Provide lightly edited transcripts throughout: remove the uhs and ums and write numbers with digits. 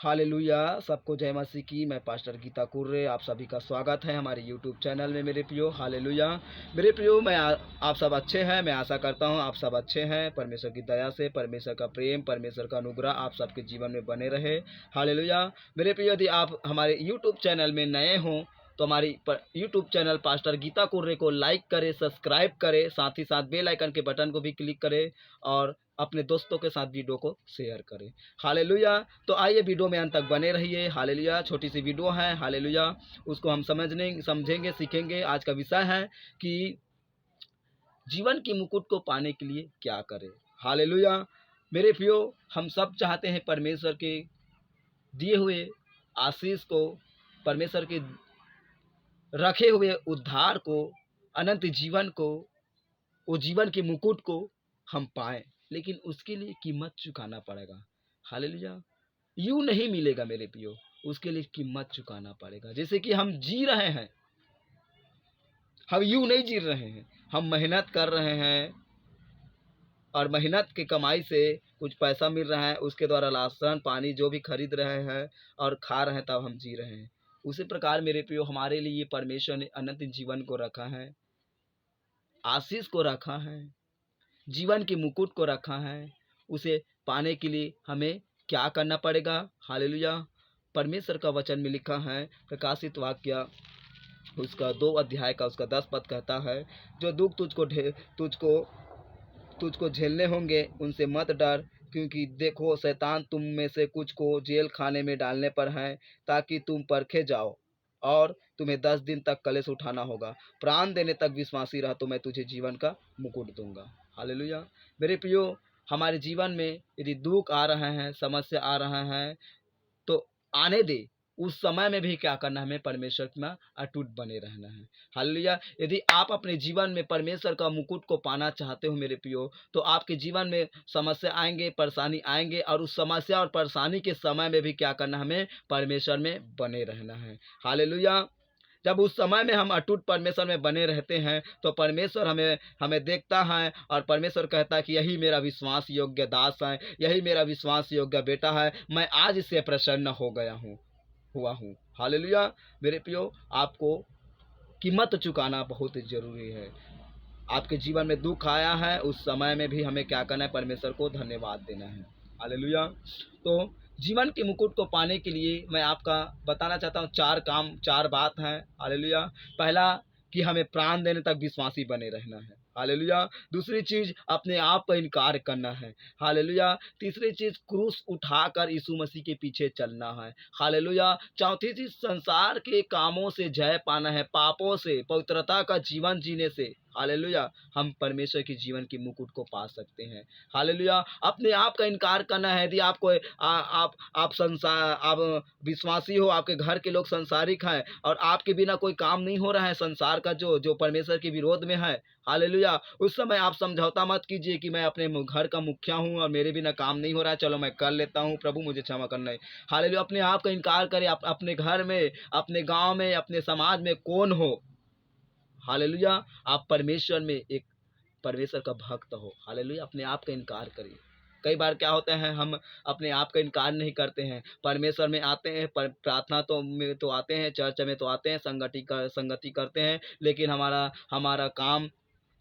Hallelujah. सबको जय मसीह की। मैं पास्टर गीता कुर्रे, आप सभी का स्वागत है हमारे यूट्यूब चैनल में मेरे प्रियो। हालेलुया। मेरे प्रियो, आप सब अच्छे हैं। मैं आशा करता हूं आप सब अच्छे हैं। परमेश्वर की दया से, परमेश्वर का प्रेम, परमेश्वर का अनुग्रह आप सबके जीवन में बने रहे। हालेलुया। मेरे प्रियो, यदि आप हमारे यूट्यूब चैनल में नए हों तो हमारी YouTube channel pastor Geeta Kurre को लाइक करें, सब्सक्राइब करें, साथ ही साथ बेल आइकन के बटन को भी क्लिक करें और अपने दोस्तों के साथ वीडियो को शेयर करें। हालेलुया। तो आइए वीडियो में अंत तक बने रहिए। हालेलुया। छोटी सी वीडियो है, हालेलुया, उसको हम समझेंगे, सीखेंगे। आज का विषय है कि जीवन की मुकुट को पाने के लिए क्या करें। हालेलुया। मेरे प्रियो, हम सब चाहते हैं परमेश्वर के दिए हुए आशीष को, परमेश्वर के रखे हुए उद्धार को, अनंत जीवन को, वो जीवन के मुकुट को हम पाएं, लेकिन उसके लिए कीमत चुकाना पड़ेगा। हालेलुया। यूं नहीं मिलेगा मेरे प्रियो, उसके लिए कीमत चुकाना पड़ेगा। जैसे कि हम जी रहे हैं, हम यूं नहीं जी रहे हैं, हम मेहनत कर रहे हैं और मेहनत की कमाई से कुछ पैसा मिल रहा है, उसके द्वारा राशन पानी जो भी खरीद रहे हैं और खा रहे हैं, तब हम जी रहे हैं। उसी प्रकार मेरे प्रियो, हमारे लिए परमेश्वर ने अनंत जीवन को रखा है, आशीष को रखा है, जीवन के मुकुट को रखा है। उसे पाने के लिए हमें क्या करना पड़ेगा। हालेलुया। परमेश्वर का वचन में लिखा है, प्रकाशित वाक्य उसका 2 अध्याय का उसका 10 पद कहता है, जो दुख तुझको झेलने होंगे उनसे मत डर, क्योंकि देखो शैतान तुम में से कुछ को जेल खाने में डालने पर है, ताकि तुम परखे जाओ और तुम्हें 10 दिन तक कलेश उठाना होगा। प्राण देने तक विश्वासी रह तो मैं तुझे जीवन का मुकुट दूंगा। हालेलुया। मेरे प्रियो, हमारे जीवन में यदि दुख आ रहा है, समस्या आ रहा है, तो आने दे। उस समय में भी क्या करना है, हमें परमेश्वर में अटूट बने रहना है। हालेलुया। यदि आप अपने जीवन में परमेश्वर का मुकुट को पाना चाहते हो मेरे प्रियो, तो आपके जीवन में समस्या आएंगे, परेशानी आएंगे, और उस समस्या और परेशानी के समय में भी क्या करना है, हमें परमेश्वर में बने रहना है। हालेलुया। जब उस समय में हम अटूट परमेश्वर में बने रहते हैं, तो परमेश्वर हमें हमें देखता है और परमेश्वर कहता है कि यही मेरा विश्वास योग्य दास है, यही मेरा विश्वास योग्य बेटा है, मैं आज इससे प्रसन्न हुआ हूँ। हालेलुया। मेरे प्रियो, आपको कीमत चुकाना बहुत जरूरी है। आपके जीवन में दुख आया है, उस समय में भी हमें क्या करना है, परमेश्वर को धन्यवाद देना है। हालेलुया। तो जीवन के मुकुट को पाने के लिए मैं आपका बताना चाहता हूँ 4 काम, 4 बात हैं। हालेलुया। पहला, कि हमें प्राण देने तक विश्वासी बने रहना है। हालेलुया। दूसरी चीज, अपने आप का इनकार करना है। हालेलुया। तीसरी चीज, क्रूस उठाकर यीशु मसीह के पीछे चलना है। हालेलुया। चौथी चीज, संसार के कामों से जय पाना है, पापों से, पवित्रता का जीवन जीने से। हालेलुया। हम परमेश्वर के जीवन के मुकुट को पा सकते हैं। हालेलुया। अपने आप का इनकार करना है। यदि आपको आप विश्वासी हो, आपके घर के लोग संसारिक हैं और आपके बिना कोई काम नहीं हो रहा है संसार का, जो जो परमेश्वर के विरोध में है। हालेलुया। उस समय आप समझौता मत कीजिए कि मैं अपने घर का मुखिया हूँ और मेरे बिना काम नहीं हो रहा है, चलो मैं कर लेता हूँ, प्रभु मुझे क्षमा करना है। हालेलुया। अपने आप का इनकार करें। आप अपने घर में, अपने गांव में, अपने समाज में कौन हो। हालेलुया। आप परमेश्वर में एक परमेश्वर का भक्त हो। हालेलुया। अपने आप का इनकार करिए। कई बार क्या होता है, हम अपने आप का इनकार नहीं करते हैं, परमेश्वर में आते हैं, प्रार्थना तो आते हैं, चर्च में तो आते हैं, संगति करते हैं, लेकिन हमारा हमारा काम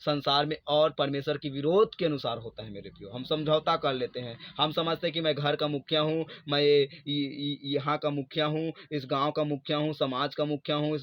संसार में और परमेश्वर की विरोध के अनुसार होता है। मेरे प्रियो, हम समझौता कर लेते हैं। हम समझते हैं कि मैं घर का मुखिया हूँ, मैं यहाँ का मुखिया हूँ, इस गांव का मुखिया हूँ, समाज का मुखिया हूँ,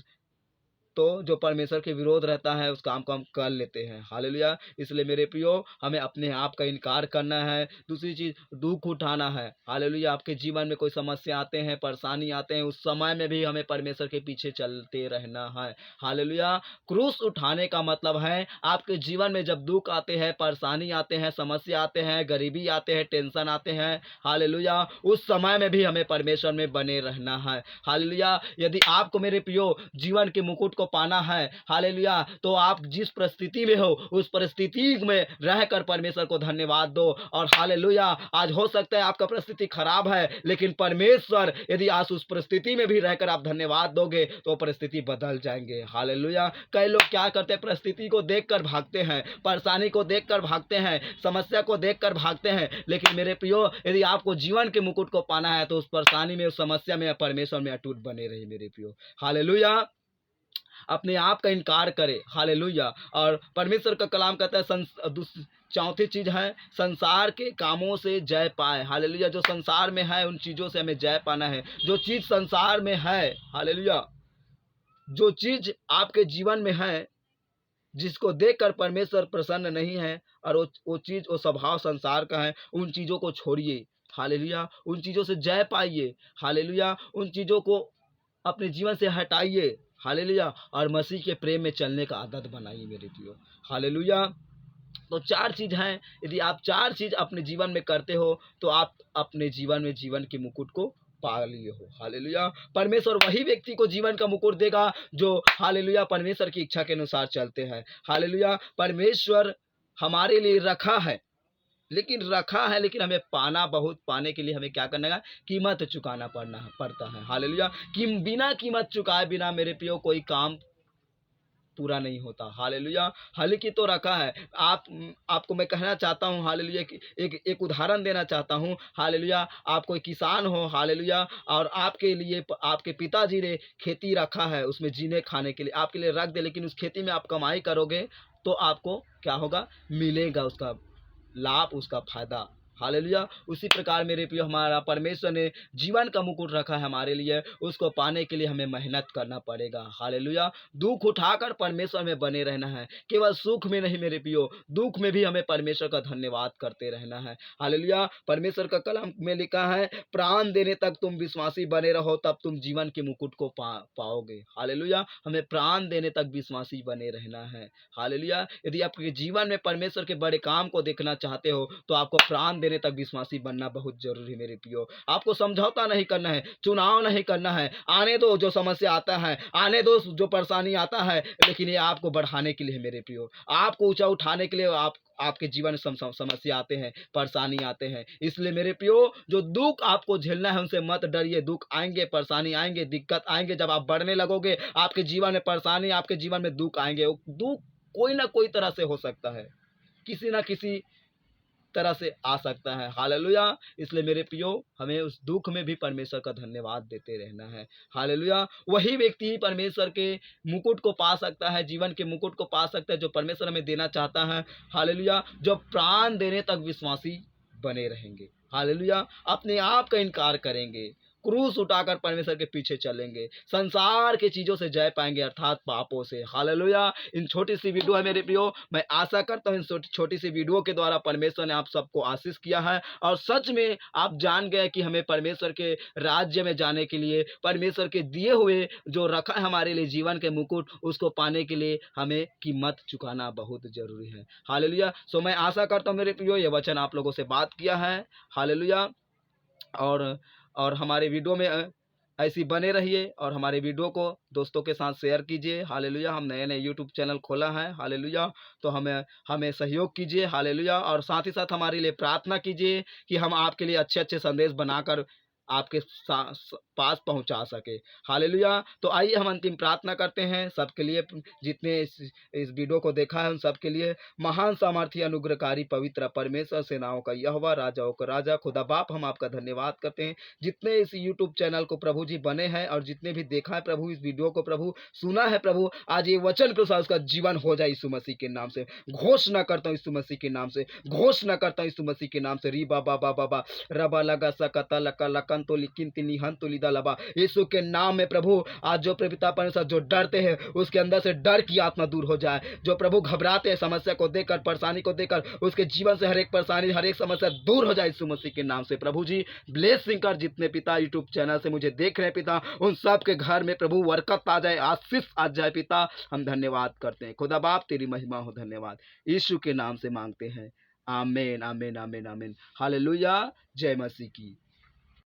तो जो परमेश्वर के विरोध रहता है उस काम को हम कर लेते हैं। हालेलुया। इसलिए मेरे प्रियो, हमें अपने आप का इनकार करना है। दूसरी चीज, दुख उठाना है। हालेलुया। आपके जीवन में कोई समस्या आते हैं, परेशानी आते हैं, उस समय में भी हमें परमेश्वर के पीछे चलते रहना है। हालेलुया। क्रूस उठाने का मतलब है, आपके जीवन में जब दुख आते हैं, परेशानी आते हैं, समस्या आते हैं, गरीबी आते हैं, टेंशन आते हैं, हालेलुया, उस समय में भी हमें परमेश्वर में बने रहना है। हालेलुया। यदि आपको मेरे प्रियो जीवन के मुकुट को पाना है, हालेलुया, तो आप जिस परिस्थिति में हो उस परिस्थिति में रहकर परमेश्वर को धन्यवाद दो। और हालेलुया, आज हो सकता है आपका परिस्थिति खराब है, लेकिन परमेश्वर यदि आज उस परिस्थिति में भी रहकर आप धन्यवाद दोगे तो परिस्थिति बदल जाएंगे। हालेलुया। कई लोग क्या करते हैं, परिस्थिति को देखकर भागते हैं, परेशानी को देखकर भागते हैं, समस्या को देखकर भागते हैं, लेकिन मेरे प्रियो, यदि आपको जीवन के मुकुट को पाना है तो उस परेशानी में, उस समस्या में, परमेश्वर में अटूट बने रहिए मेरे प्रियो। हालेलुया। अपने आप का इनकार करे, हालेलुया। और परमेश्वर का कलाम कहता है, चौथी चीज है, संसार के कामों से जय पाए, हालेलुया। जो संसार में है उन चीजों से हमें जय पाना है। जो चीज संसार में है, हालेलुया, जो चीज आपके जीवन में है जिसको देखकर परमेश्वर प्रसन्न नहीं है, और वो चीज, वो स्वभाव संसार का है, उन चीजों को छोड़िए, हालेलुया। उन चीजों से जय पाइए, हालेलुया। उन चीजों को अपने जीवन से हटाइए, हालेलुया, और मसीह के प्रेम में चलने का आदत बनाइए मेरे प्रियो, हालेलुया। तो चार चीज हैं, यदि आप चार चीज अपने जीवन में करते हो तो आप अपने जीवन में जीवन के मुकुट को पा लिए हो, हालेलुया। परमेश्वर वही व्यक्ति को जीवन का मुकुट देगा जो, हालेलुया, परमेश्वर की इच्छा के अनुसार चलते हैं, हालेलुया। परमेश्वर हमारे लिए रखा है, लेकिन हमें पाने के लिए हमें क्या करना है, कीमत चुकाना पड़ता है, हालेलुया। कि बिना कीमत चुकाए बिना मेरे प्रियो कोई काम पूरा नहीं होता, हालेलुया। हालांकि तो रखा है, आपको मैं कहना चाहता हूँ, हालेलुया, कि एक उदाहरण देना चाहता हूँ, हालेलुया। आप कोई किसान हो, हालेलुया, और आपके लिए आपके पिताजी ने खेती रखा है, उसमें जीने खाने के लिए आपके लिए रख दे, लेकिन उस खेती में आप कमाई करोगे तो आपको क्या होगा, मिलेगा उसका लाभ, उसका फायदा, हालेलुया। उसी प्रकार मेरे प्रिय, हमारा परमेश्वर ने जीवन का मुकुट रखा है हमारे लिए, उसको पाने के लिए हमें मेहनत करना पड़ेगा, हालेलुया। दुख उठाकर परमेश्वर में बने रहना है, केवल सुख में नहीं मेरे प्रियो, दुख में भी हमें परमेश्वर का धन्यवाद करते रहना है, हालेलुया। परमेश्वर का कलाम में लिखा है, प्राण देने तक तुम विश्वासी बने रहो, तब तुम जीवन के मुकुट को पाओगे, हालेलुया। हमें प्राण देने तक विश्वासी बने रहना है, हालेलुया। यदि आपके जीवन में परमेश्वर के बड़े काम को देखना चाहते हो तो आपको प्राण देने तक विश्वासी बनना बहुत जरूरी है मेरे प्रियो। आपको समझौता नहीं करना है, चुनाव नहीं करना है, आने दो जो समस्या आता है, आने दो जो परेशानी आता है, लेकिन ये आपको बढ़ाने के लिए है मेरे प्रियो, आपको ऊंचा उठाने के लिए। आपके जीवन में समस्या आते हैं, परेशानी आते हैं, इसलिए मेरे प्रियो, जो दुख आपको झेलना है उनसे मत डरिए। दुख आएंगे, परेशानी आएंगे, दिक्कत आएंगे, जब आप बढ़ने लगोगे आपके जीवन में परेशानी, आपके जीवन में दुख आएंगे। दुख कोई ना कोई तरह से हो सकता है, किसी ना किसी तरह से आ सकता है, हालेलुया। इसलिए मेरे प्रियो, हमें उस दुख में भी परमेश्वर का धन्यवाद देते रहना है, हालेलुया। वही व्यक्ति परमेश्वर के मुकुट को पा सकता है, जीवन के मुकुट को पा सकता है जो परमेश्वर हमें देना चाहता है, हालेलुया। जो प्राण देने तक विश्वासी बने रहेंगे, हालेलुया। अपने आप का इनकार करेंगे, क्रूस उठाकर परमेश्वर के पीछे चलेंगे, संसार की चीजों से जय पाएंगे, अर्थात पापों से, हालेलुया। इन छोटी सी वीडियो है मेरे प्रियो, मैं आशा करता हूँ इन छोटी सी वीडियो के द्वारा परमेश्वर ने आप सबको आशीष किया है, और सच में आप जान गए कि हमें परमेश्वर के राज्य में जाने के लिए, परमेश्वर के दिए हुए जो रखा है हमारे लिए जीवन के मुकुट, उसको पाने के लिए हमें कीमत चुकाना बहुत जरूरी है, हालेलुया। सो मैं आशा करता हूँ मेरे प्रियो, ये वचन आप लोगों से बात किया है, हालेलुया। और हमारे वीडियो में ऐसी बने रहिए, और हमारे वीडियो को दोस्तों के साथ शेयर कीजिए, हालेलुया। हम नए यूट्यूब चैनल खोला है, हालेलुया, तो हमें सहयोग कीजिए, हालेलुया। और साथ ही साथ हमारे लिए प्रार्थना कीजिए कि हम आपके लिए अच्छे अच्छे संदेश बनाकर आपके पास पहुंचा सके, हालेलुया। तो आइए हम अंतिम प्रार्थना करते हैं सबके लिए, जितने इस वीडियो को देखा है उन सबके लिए। महान सामर्थी अनुग्रहकारी पवित्र परमेश्वर सेनाओं का यहोवा, राजाओं का राजा, खुदा बाप, हम आपका धन्यवाद करते हैं जितने इस यूट्यूब चैनल को प्रभु जी बने हैं, और जितने भी देखा है प्रभु, इस वीडियो को प्रभु सुना है प्रभु, आज ये वचन के अनुसार उसका जीवन हो जाए यीशु मसीह के नाम से। घोषणा करता हूँ यीशु मसीह के नाम से, घोषणा करता हूँ यीशु मसीह के नाम से। री बाबा बाबा बा रबा लगा सकता लका लकन तो लिकिन तिनी हन तो लिदा लबा, यीशु के नाम में प्रभु आज जो पिता परमेश्वर जो डरते हैं उसके अंदर से डर की आत्मा दूर हो जाए। जो प्रभु घबराते हैं समस्या को देखकर, परेशानी को देखकर, उसके जीवन से हर एक परेशानी, हर एक समस्या दूर हो जाए यीशु मसीह के नाम से। प्रभु जी ब्लेसिंग कर, जितने पिता यूट्यूब चैनल से मुझे देख रहे हैं पिता, उन सब के घर में प्रभु बरकत आ जाए, आशीष आ जाए पिता। हम धन्यवाद करते हैं खुदा बाप, तेरी महिमा हो, धन्यवाद यीशु के नाम से मांगते हैं, आमीन आमीन आमीन आमीन, हालेलुया। जय मसीह की।